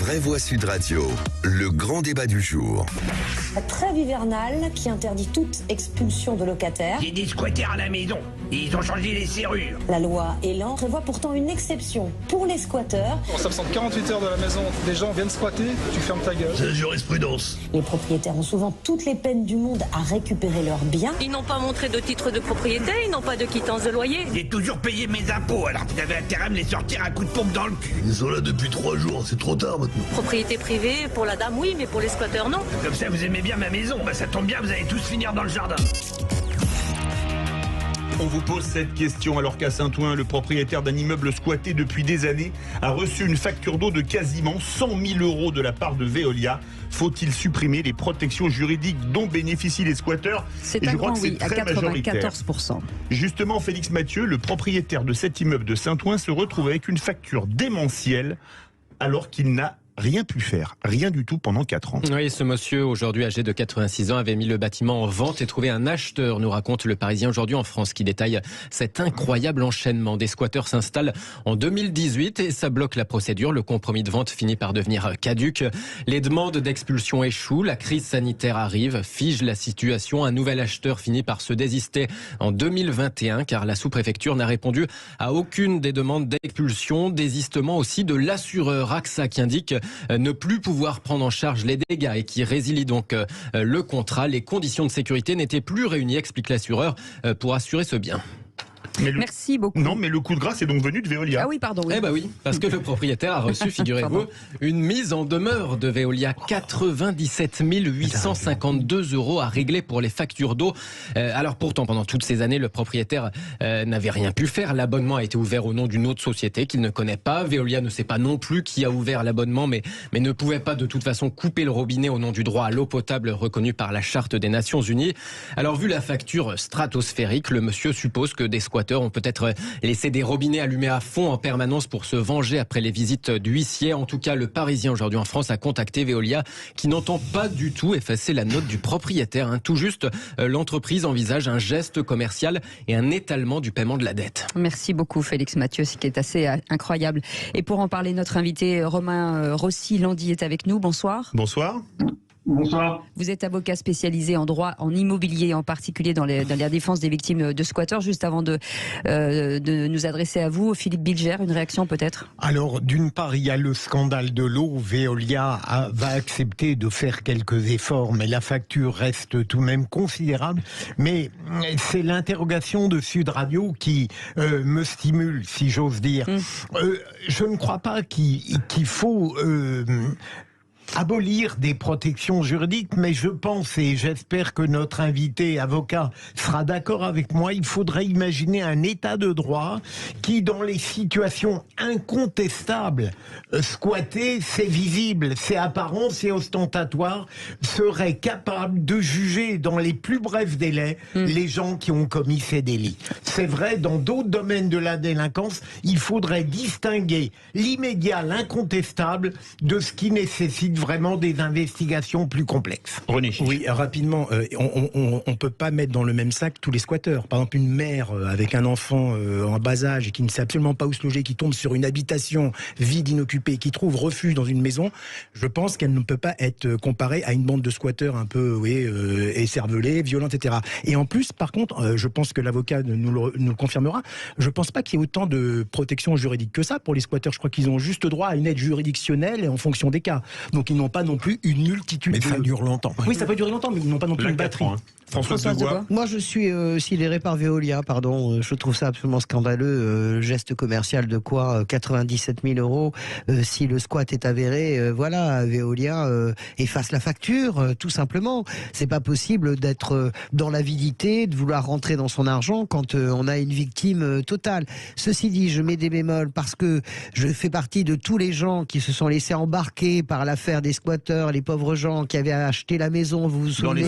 Vraie Voix Sud Radio, le grand débat du jour. La trêve hivernale qui interdit toute expulsion de locataires. J'ai des squatters à la maison et ils ont changé les serrures. La loi Elan prévoit pourtant une exception pour les squatteurs. On s'absente 48 heures de la maison, des gens viennent squatter, tu fermes ta gueule. C'est la jurisprudence. Les propriétaires ont souvent toutes les peines du monde à récupérer leurs biens. Ils n'ont pas montré de titre de propriété, ils n'ont pas de quittance de loyer. J'ai toujours payé mes impôts, alors vous avez intérêt à me les sortir à coup de pompe dans le cul. Ils sont là depuis 3 jours, c'est trop tard maintenant. Propriété privée, pour la dame oui, mais pour les squatteurs non. Comme ça vous aimez bien ma maison, bah ça tombe bien, vous allez tous finir dans le jardin. On vous pose cette question alors qu'à Saint-Ouen, le propriétaire d'un immeuble squatté depuis des années a reçu une facture d'eau de quasiment 100 000 € de la part de Veolia. Faut-il supprimer les protections juridiques dont bénéficient les squatteurs? C'est un grand oui, à 94%. Justement, Félix Mathieu, le propriétaire de cet immeuble de Saint-Ouen, se retrouve avec une facture démentielle alors qu'il n'a rien pu faire, rien du tout pendant 4 ans. Oui, ce monsieur, aujourd'hui âgé de 86 ans, avait mis le bâtiment en vente et trouvé un acheteur, nous raconte le Parisien aujourd'hui en France, qui détaille cet incroyable enchaînement. Des squatteurs s'installent en 2018 et ça bloque la procédure. Le compromis de vente finit par devenir caduc. Les demandes d'expulsion échouent, la crise sanitaire arrive, fige la situation. Un nouvel acheteur finit par se désister en 2021 car la sous-préfecture n'a répondu à aucune des demandes d'expulsion. Désistement aussi de l'assureur AXA qui indique ne plus pouvoir prendre en charge les dégâts et qui résilie donc le contrat. Les conditions de sécurité n'étaient plus réunies, explique l'assureur, pour assurer ce bien. Merci beaucoup. Non, mais le coup de grâce est donc venu de Veolia. Ah oui, pardon. Oui. Eh ben oui, parce que le propriétaire a reçu, figurez-vous, une mise en demeure de Veolia. 97 852 € à régler pour les factures d'eau. Alors pourtant, pendant toutes ces années, le propriétaire n'avait rien pu faire. L'abonnement a été ouvert au nom d'une autre société qu'il ne connaît pas. Veolia ne sait pas non plus qui a ouvert l'abonnement, mais ne pouvait pas de toute façon couper le robinet au nom du droit à l'eau potable reconnu par la Charte des Nations Unies. Alors vu la facture stratosphérique, le monsieur suppose que des squatteurs ont peut-être laissé des robinets allumés à fond en permanence pour se venger après les visites d'huissiers. En tout cas, le Parisien aujourd'hui en France a contacté Veolia qui n'entend pas du tout effacer la note du propriétaire. Tout juste, l'entreprise envisage un geste commercial et un étalement du paiement de la dette. Merci beaucoup Félix Mathieu, ce qui est assez incroyable. Et pour en parler, notre invité Romain Rossi-Landy est avec nous. Bonsoir. Bonsoir. Bonsoir. Vous êtes avocat spécialisé en droit, en immobilier, en particulier dans la défense des victimes de squatteurs. Juste avant de nous adresser à vous, Philippe Bilger, une réaction peut-être? Alors, d'une part, il y a le scandale de l'eau. Veolia va accepter de faire quelques efforts, mais la facture reste tout de même considérable. Mais c'est l'interrogation de Sud Radio qui me stimule, si j'ose dire. Je ne crois pas qu'il faut abolir des protections juridiques, mais je pense, et j'espère que notre invité avocat sera d'accord avec moi, il faudrait imaginer un état de droit qui, dans les situations incontestables, squatter, c'est visible, c'est apparent, c'est ostentatoire, serait capable de juger dans les plus brefs délais les gens qui ont commis ces délits. C'est vrai, dans d'autres domaines de la délinquance, il faudrait distinguer l'immédiat, l'incontestable, de ce qui nécessite vraiment des investigations plus complexes. René. Oui, rapidement, on ne peut pas mettre dans le même sac tous les squatteurs. Par exemple, une mère avec un enfant en bas âge et qui ne sait absolument pas où se loger, qui tombe sur une habitation vide, inoccupée, qui trouve refuge dans une maison, je pense qu'elle ne peut pas être comparée à une bande de squatteurs un peu écervelés, violents, etc. Et en plus, par contre, je pense que l'avocat nous le confirmera, je ne pense pas qu'il y ait autant de protection juridique que ça pour les squatteurs. Je crois qu'ils ont juste droit à une aide juridictionnelle et en fonction des cas. Donc ils n'ont pas non plus une multitude. Mais ça dure longtemps. Oui, ça peut durer longtemps, mais ils n'ont pas non plus une batterie. François Degois. Moi, je suis sidéré par Veolia, pardon. Je trouve ça absolument scandaleux. Geste commercial de quoi 97 000 €. Si le squat est avéré, voilà, Veolia efface la facture, tout simplement. C'est pas possible d'être dans l'avidité, de vouloir rentrer dans son argent quand on a une victime totale. Ceci dit, je mets des bémols parce que je fais partie de tous les gens qui se sont laissés embarquer par l'affaire des squatteurs, les pauvres gens qui avaient acheté la maison, vous vous souvenez,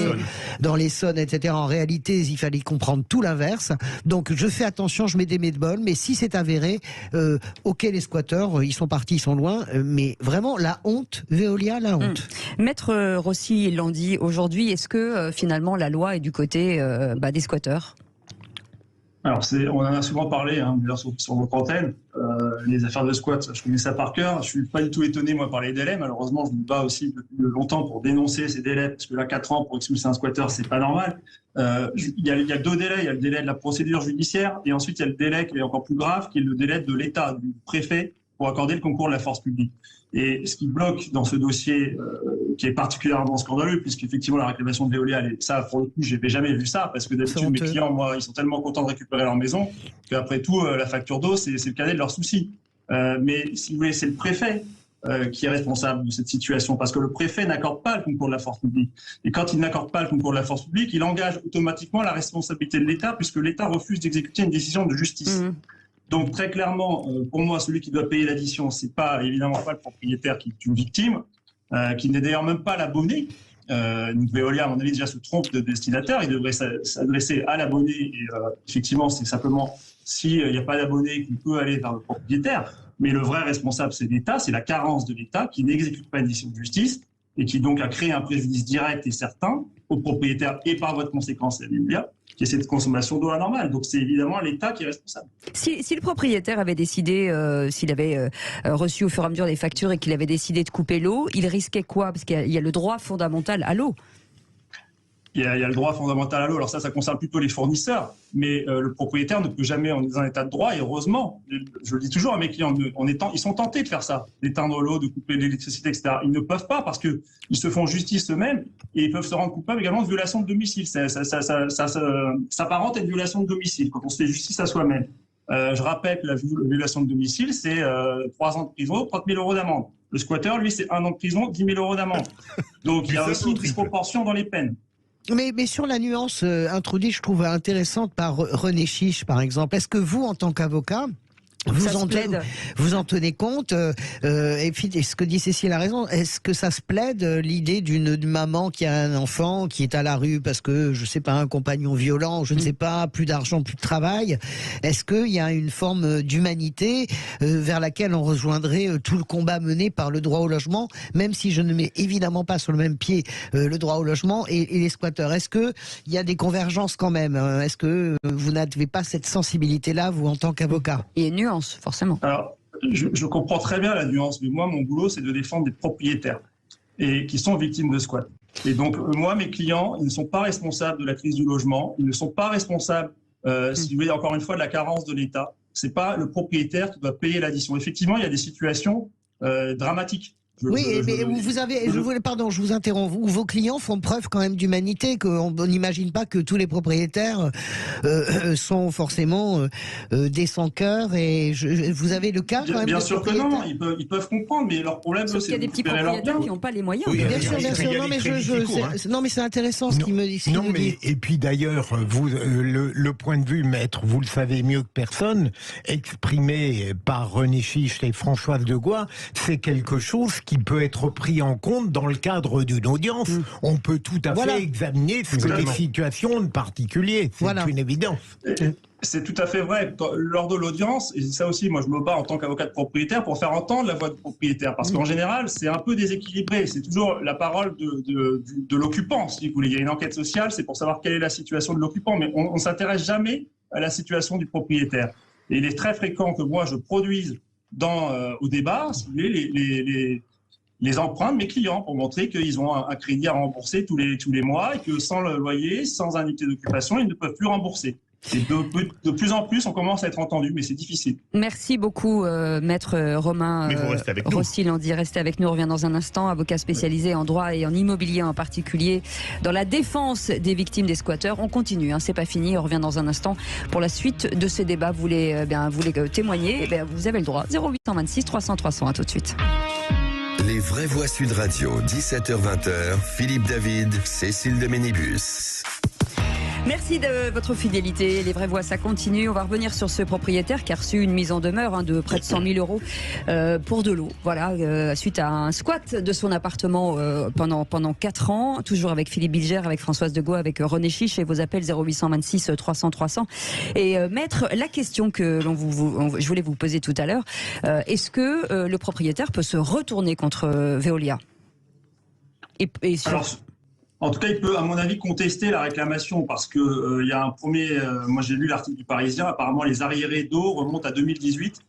dans l'Essonne, etc. En réalité, il fallait comprendre tout l'inverse. Donc, je fais attention, je mets des bémols, mais si c'est avéré, ok, les squatteurs, ils sont partis, ils sont loin, mais vraiment, la honte, Veolia, la honte. Maître Rossi-Landy, aujourd'hui, est-ce que finalement la loi est du côté des squatteurs ? Alors, on en a souvent parlé, d'ailleurs sur votre antenne, les affaires de squat, je connais ça par cœur. Je ne suis pas du tout étonné, moi, par les délais. Malheureusement, je me bats aussi depuis longtemps pour dénoncer ces délais, parce que là, 4 ans pour expulser un squatteur, c'est pas normal. Il y a 2 délais. Il y a le délai de la procédure judiciaire, et ensuite, il y a le délai qui est encore plus grave, qui est le délai de l'État, du préfet, pour accorder le concours de la force publique. Et ce qui bloque dans ce dossier, qui est particulièrement scandaleux, puisqu'effectivement la réclamation de Veolia, ça pour le coup, je n'avais jamais vu ça, parce que d'habitude mes clients, moi, ils sont tellement contents de récupérer leur maison qu'après tout, la facture d'eau, c'est le cadet de leurs soucis. Mais si vous voulez, c'est le préfet qui est responsable de cette situation, parce que le préfet n'accorde pas le concours de la force publique. Et quand il n'accorde pas le concours de la force publique, il engage automatiquement la responsabilité de l'État, puisque l'État refuse d'exécuter une décision de justice. Donc très clairement, pour moi, celui qui doit payer l'addition, c'est évidemment pas le propriétaire qui est une victime, qui n'est d'ailleurs même pas l'abonné. Veolia, à mon avis, déjà se trompe de destinataire. Il devrait s'adresser à l'abonné. Et effectivement, c'est simplement s'il n'y a pas d'abonné qu'il peut aller vers le propriétaire. Mais le vrai responsable, c'est l'État, c'est la carence de l'État qui n'exécute pas une décision de justice et qui donc a créé un préjudice direct et certain au propriétaire et par voie de conséquence à Veolia, qui est cette consommation d'eau anormale. Donc c'est évidemment l'État qui est responsable. Si le propriétaire avait décidé, s'il avait reçu au fur et à mesure des factures et qu'il avait décidé de couper l'eau, il risquait quoi? Parce qu'il y a le droit fondamental à l'eau. Il y a le droit fondamental à l'eau. Alors ça concerne plutôt les fournisseurs, mais le propriétaire ne peut jamais, en un état de droit, et heureusement, je le dis toujours à mes clients, ils sont tentés de faire ça, d'éteindre l'eau, de couper l'électricité, etc. Ils ne peuvent pas parce qu'ils se font justice eux-mêmes et ils peuvent se rendre coupables également de violation de domicile. Ça s'apparente à une violation de domicile quand on se fait justice à soi-même. Je rappelle que la violation de domicile, c'est 3 ans de prison, 30 000 euros d'amende. Le squatteur, lui, c'est 1 an de prison, 10 000 euros d'amende. Donc il y a aussi une disproportion dans les peines. Mais sur la nuance introduite, je trouve intéressante par René Chiche, par exemple. Est-ce que vous, en tant qu'avocat, vous en tenez compte et puis ce que dit Cécile a raison, est-ce que ça se plaide l'idée d'une maman qui a un enfant qui est à la rue parce que je sais pas, un compagnon violent, je ne sais pas, plus d'argent, plus de travail, est-ce qu'il y a une forme d'humanité vers laquelle on rejoindrait tout le combat mené par le droit au logement, même si je ne mets évidemment pas sur le même pied le droit au logement et les squatteurs? Est-ce que il y a des convergences quand même? Est-ce que vous n'avez pas cette sensibilité-là, vous, en tant qu'avocat? Il y a une nuance, forcément. Alors, je comprends très bien la nuance, mais moi, mon boulot, c'est de défendre des propriétaires et qui sont victimes de squat. Et donc, moi, mes clients, ils ne sont pas responsables de la crise du logement, ils ne sont pas responsables, si vous voulez, encore une fois, de la carence de l'État. C'est pas le propriétaire qui doit payer l'addition. Effectivement, il y a des situations dramatiques. Pardon, je vous interromps. Vos clients font preuve quand même d'humanité, qu'on n'imagine pas que tous les propriétaires sont forcément des sans-cœur. Et vous avez le cas quand même. Bien sûr que non, ils peuvent comprendre, mais leur problème, c'est qu'il y a des petits propriétaires qui n'ont pas les moyens. Oui, bien sûr. Non, mais c'est intéressant ce qu'il me dit. Et puis d'ailleurs, le point de vue, maître, vous le savez mieux que personne, exprimé par René Chiche et Françoise Degois, c'est quelque chose qui peut être pris en compte dans le cadre d'une audience. On peut tout à fait examiner les situations de particulier. C'est une évidence. C'est tout à fait vrai. Lors de l'audience, et ça aussi, moi je me bats en tant qu'avocat de propriétaire pour faire entendre la voix du propriétaire, parce qu'en général, c'est un peu déséquilibré. C'est toujours la parole de l'occupant, si vous voulez. Il y a une enquête sociale, c'est pour savoir quelle est la situation de l'occupant, mais on ne s'intéresse jamais à la situation du propriétaire. Et il est très fréquent que moi je produise au débat, si vous voulez, les emprunts de mes clients pour montrer qu'ils ont un crédit à rembourser tous les mois et que sans le loyer, sans indemnité d'occupation, ils ne peuvent plus rembourser. Et de plus en plus, on commence à être entendu, mais c'est difficile. Merci beaucoup, maître Romain Rossi-Landy. Restez avec nous, on revient dans un instant. Avocat spécialisé en droit et en immobilier en particulier, dans la défense des victimes des squatteurs. On continue, c'est pas fini, on revient dans un instant pour la suite de ce débat. Vous voulez témoigner, vous avez le droit. 0826 300 300, à tout de suite. Les vraies voix Sud Radio, 17h-20h, Philippe David, Cécile de Ménibus. Merci de votre fidélité. Les vraies voix, ça continue. On va revenir sur ce propriétaire qui a reçu une mise en demeure de près de 100 000 euros pour de l'eau. Voilà, suite à un squat de son appartement pendant 4 ans. Toujours avec Philippe Bilger, avec Françoise Degois, avec René Chiche et vos appels 0826 300 300. Et maître, la question que je voulais vous poser tout à l'heure, est-ce que le propriétaire peut se retourner contre Veolia En tout cas, il peut, à mon avis, contester la réclamation parce que il y a un premier. Moi, j'ai lu l'article du Parisien. Apparemment, les arriérés d'eau remontent à 2018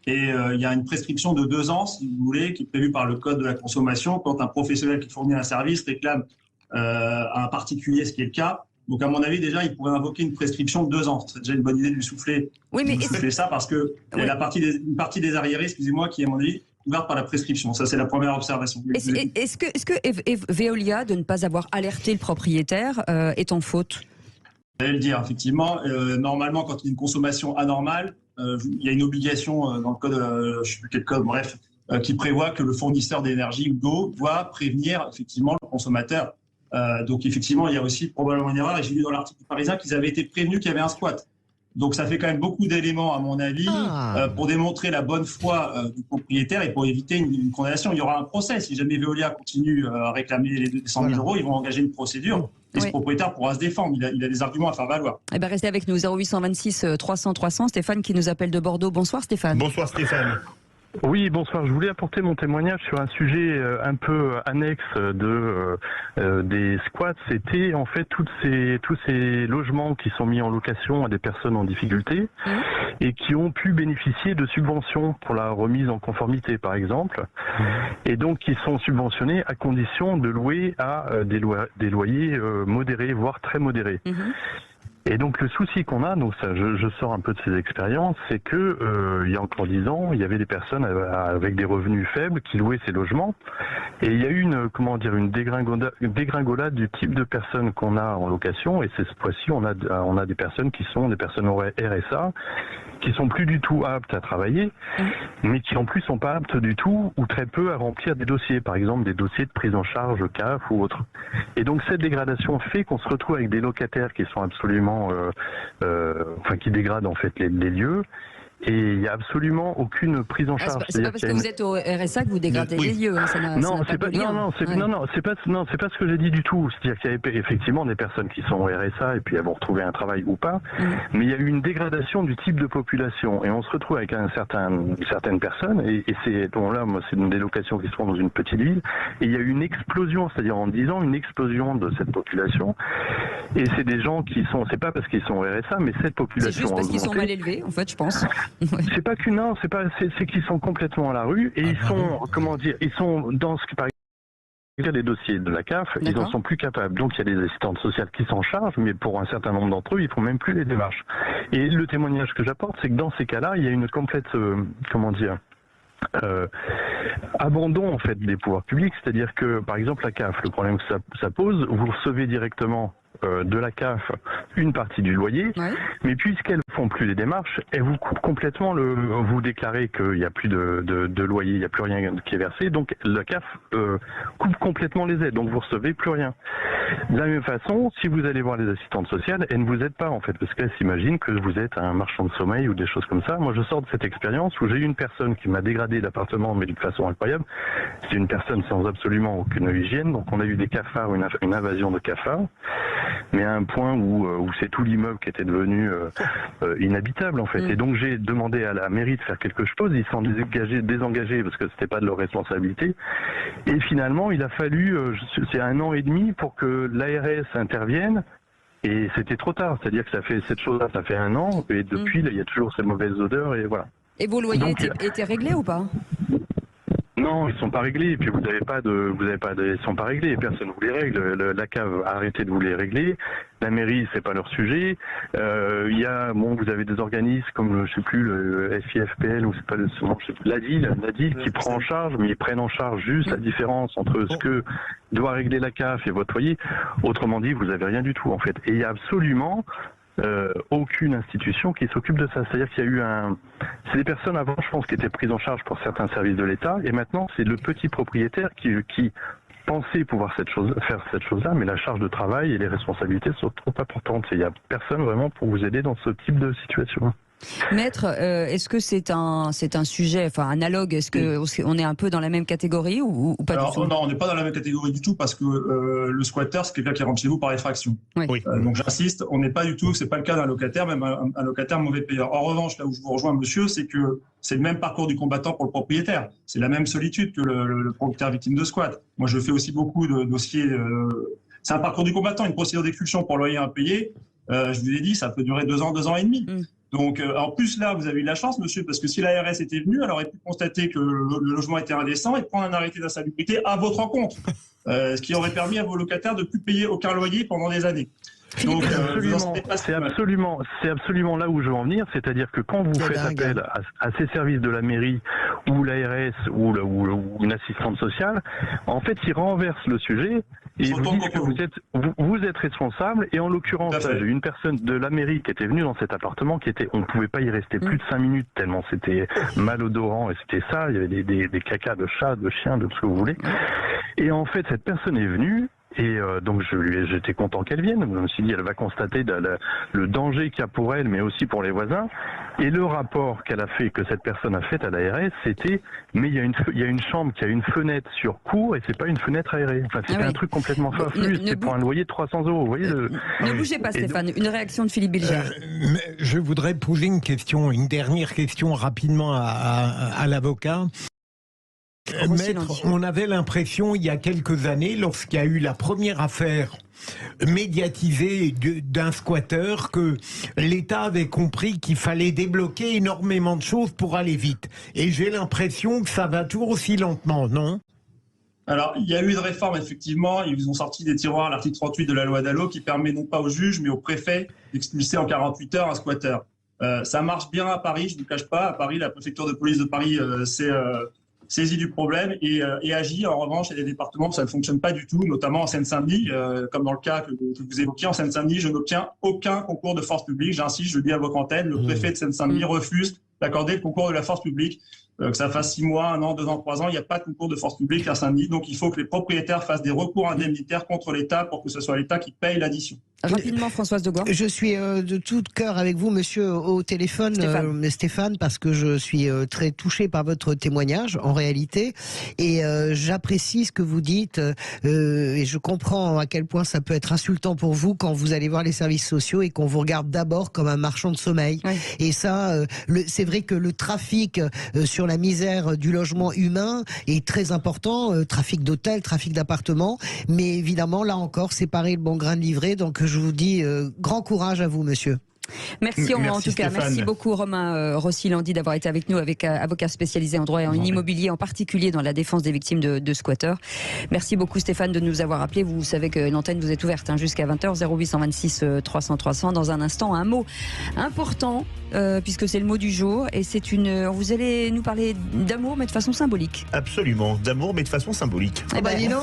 et il y a une prescription de 2 ans, si vous voulez, qui est prévue par le Code de la consommation quand un professionnel qui fournit un service réclame à un particulier, ce qui est le cas. Donc, à mon avis, déjà, il pourrait invoquer une prescription de 2 ans. C'est déjà une bonne idée de lui souffler. Oui, mais ça parce que il y a une partie des arriérés, excusez-moi, qui, à mon avis, couverte par la prescription. Ça, c'est la première observation. Est-ce que Veolia, de ne pas avoir alerté le propriétaire, est en faute? J'allais le dire, effectivement. Normalement, quand il y a une consommation anormale, il y a une obligation dans le code, je ne sais plus quel code, bref, qui prévoit que le fournisseur d'énergie ou d'eau doit prévenir effectivement le consommateur. Donc, effectivement, il y a aussi probablement une erreur. Et j'ai lu dans l'article du Parisien qu'ils avaient été prévenus qu'il y avait un squat. Donc, ça fait quand même beaucoup d'éléments, à mon avis, pour démontrer la bonne foi du propriétaire et pour éviter une condamnation. Il y aura un procès. Si jamais Veolia continue à réclamer les 200 000 euros, ils vont engager une procédure. Et ce propriétaire pourra se défendre. Il a des arguments à faire valoir. Eh ben, restez avec nous. 0826 300 300. Stéphane qui nous appelle de Bordeaux. Bonsoir, Stéphane. Bonsoir, Stéphane. Oui, bonsoir. Je voulais apporter mon témoignage sur un sujet un peu annexe des squats. C'était en fait tous ces logements qui sont mis en location à des personnes en difficulté et qui ont pu bénéficier de subventions pour la remise en conformité, par exemple, et donc qui sont subventionnés à condition de louer à des loyers modérés, voire très modérés. Et donc le souci qu'on a, donc ça, je sors un peu de ces expériences, c'est que il y a encore 10 ans, il y avait des personnes avec des revenus faibles qui louaient ces logements, et il y a eu une dégringolade du type de personnes qu'on a en location, et cette fois-ci on a des personnes qui sont des personnes au RSA, qui sont plus du tout aptes à travailler, mais qui en plus sont pas aptes du tout ou très peu à remplir des dossiers, par exemple des dossiers de prise en charge CAF ou autre. Et donc cette dégradation fait qu'on se retrouve avec des locataires qui sont absolument, qui dégradent en fait les lieux. Et il n'y a absolument aucune prise en charge. C'est pas parce que vous êtes au RSA que vous dégradez les lieux. Hein, c'est pas ce que j'ai dit du tout. C'est-à-dire qu'il y avait effectivement des personnes qui sont au RSA et puis elles vont retrouver un travail ou pas. Mais il y a eu une dégradation du type de population et on se retrouve avec certaines personnes et c'est des locations qui se font dans une petite ville et il y a eu une explosion, c'est-à-dire en 10 ans une explosion de cette population. Et c'est des gens qui sont, c'est pas parce qu'ils sont au RSA, mais cette population. C'est juste parce qu'ils sont mal élevés, en fait, je pense. C'est pas qu'une, non, c'est qu'ils sont complètement à la rue et ils sont dans ce que par exemple des dossiers de la CAF, ils en sont plus capables. Donc il y a des assistantes sociales qui s'en chargent, mais pour un certain nombre d'entre eux, ils font même plus les démarches. Et le témoignage que j'apporte, c'est que dans ces cas-là, il y a une complète, abandon en fait des pouvoirs publics, c'est-à-dire que par exemple la CAF, le problème que ça pose, vous recevez directement de la CAF une partie du loyer, mais puisqu'elles font plus les démarches, elles vous coupent complètement vous déclarez qu'il n'y a plus de loyer, il n'y a plus rien qui est versé, donc la CAF coupe complètement les aides, donc vous recevez plus rien. De la même façon, si vous allez voir les assistantes sociales, elles ne vous aident pas en fait, parce qu'elles s'imaginent que vous êtes un marchand de sommeil ou des choses comme ça. Moi je sors de cette expérience où j'ai eu une personne qui m'a dégradé l'appartement, mais d'une façon incroyable. C'est une personne sans absolument aucune hygiène, donc on a eu des cafards, une invasion de cafards, mais à un point où c'est tout l'immeuble qui était devenu inhabitable en fait. Et donc j'ai demandé à la mairie de faire quelque chose, ils sont désengagés parce que c'était pas de leur responsabilité. Et finalement, il a fallu, c'est 1 an et demi pour que l'ARS intervienne. Et c'était trop tard, c'est-à-dire que cette chose-là, ça fait 1 an, et depuis, là, il y a toujours ces mauvaises odeurs, et voilà. Et vos loyers étaient réglés ou pas ? Non, ils sont pas réglés. Et puis ils sont pas réglés. Personne ne vous les règle. La cave a arrêté de vous les régler. La mairie, c'est pas leur sujet. Vous avez des organismes comme je sais plus le FIFPL ou c'est pas l'ADIL qui prend en charge, mais ils prennent en charge juste la différence entre ce que doit régler la CAF et votre loyer. Autrement dit, vous avez rien du tout en fait. Et il y a absolument aucune institution qui s'occupe de ça. C'est-à-dire qu'il y a eu c'est des personnes avant, je pense, qui étaient prises en charge pour certains services de l'État, et maintenant c'est le petit propriétaire qui pensait pouvoir faire cette chose-là, mais la charge de travail et les responsabilités sont trop importantes. Il n'y a personne vraiment pour vous aider dans ce type de situation. Maître, est-ce que c'est un sujet, analogue? Est-ce que on est un peu dans la même catégorie ou pas du tout? Non, on n'est pas dans la même catégorie du tout parce que le squatter, c'est quelqu'un qui rentre chez vous par effraction. Donc j'insiste, on n'est pas du tout, c'est pas le cas d'un locataire, même un locataire mauvais payeur. En revanche, là où je vous rejoins, monsieur, c'est que c'est le même parcours du combattant pour le propriétaire. C'est la même solitude que le propriétaire victime de squat. Moi, je fais aussi beaucoup de dossiers C'est un parcours du combattant, une procédure d'expulsion pour loyer impayé. Je vous ai dit, ça peut durer 2 ans, 2 ans et demi. Donc, en plus, là, vous avez eu de la chance, monsieur, parce que si l'ARS était venue, elle aurait pu constater que le logement était indécent et prendre un arrêté d'insalubrité à votre encontre. Ce qui aurait permis à vos locataires de ne plus payer aucun loyer pendant des années. Donc, c'est absolument là où je veux en venir, c'est-à-dire que quand vous faites appel à ces services de la mairie ou l'ARS ou une assistante sociale, en fait, ils renversent le sujet et ils vous disent que vous êtes responsable. Et en l'occurrence, j'ai eu une personne de la mairie qui était venue dans cet appartement, on ne pouvait pas y rester plus de 5 minutes tellement c'était malodorant et c'était ça, il y avait des cacas de chat, de chien, de tout ce que vous voulez. Et en fait, cette personne est venue. Et donc j'étais content qu'elle vienne. Je me suis dit, elle va constater le danger qu'il y a pour elle, mais aussi pour les voisins. Et le rapport qu'elle a fait, que cette personne a fait à l'ARS, c'était, mais il y a une chambre qui a une fenêtre sur cour et c'est pas une fenêtre aérée. Enfin, c'était un truc complètement farfelu. C'était pour un loyer de 300 €. Vous voyez ne bougez pas, Stéphane. Une réaction de Philippe Bilger. Je voudrais poser une dernière question rapidement à l'avocat. Maître, on avait l'impression il y a quelques années, lorsqu'il y a eu la première affaire médiatisée d'un squatteur, que l'État avait compris qu'il fallait débloquer énormément de choses pour aller vite. Et j'ai l'impression que ça va toujours aussi lentement, non ? Alors, il y a eu une réforme, effectivement. Ils ont sorti des tiroirs l'article 38 de la loi Dallot qui permet non pas au juge, mais au préfet d'expulser en 48 heures un squatteur. Ça marche bien à Paris, je ne vous cache pas. À Paris, la préfecture de police de Paris s'est saisie du problème et agit. En revanche, il y a des départements où ça ne fonctionne pas du tout, notamment en Seine-Saint-Denis, comme dans le cas que vous évoquiez. En Seine-Saint-Denis, je n'obtiens aucun concours de force publique. J'insiste, je le dis à votre antenne, le préfet de Seine-Saint-Denis refuse d'accorder le concours de la force publique. Que ça fasse 6 mois, 1 an, 2 ans, 3 ans, il n'y a pas de concours de force publique à Saint-Denis. Donc il faut que les propriétaires fassent des recours indemnitaires contre l'État pour que ce soit l'État qui paye l'addition. Rapidement, Françoise Degouin. Je suis de tout cœur avec vous, monsieur, au téléphone, Stéphane, parce que je suis très touché par votre témoignage, en réalité, et j'apprécie ce que vous dites, et je comprends à quel point ça peut être insultant pour vous quand vous allez voir les services sociaux et qu'on vous regarde d'abord comme un marchand de sommeil. Oui. Et ça, c'est vrai que le trafic sur la misère du logement humain est très important, trafic d'hôtels, trafic d'appartements, mais évidemment, là encore, c'est pareil, le bon grain de livret, donc je vous dis grand courage à vous, monsieur. Merci en tout cas, merci beaucoup Romain Rossi-Landy d'avoir été avec nous, avec avocat spécialisé en droit et en immobilier, en particulier dans la défense des victimes de squatteurs. Merci beaucoup Stéphane de nous avoir appelés. Vous savez que l'antenne vous est ouverte jusqu'à 20h, 0826 300 300. Dans un instant, un mot important, puisque c'est le mot du jour, et vous allez nous parler d'amour, mais de façon symbolique. Absolument, d'amour, mais de façon symbolique. Dis donc,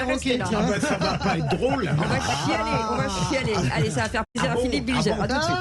restez là. Ça va pas être drôle. On va chialer. Allez, ça va faire plaisir à Philippe Bilger. À tout de suite.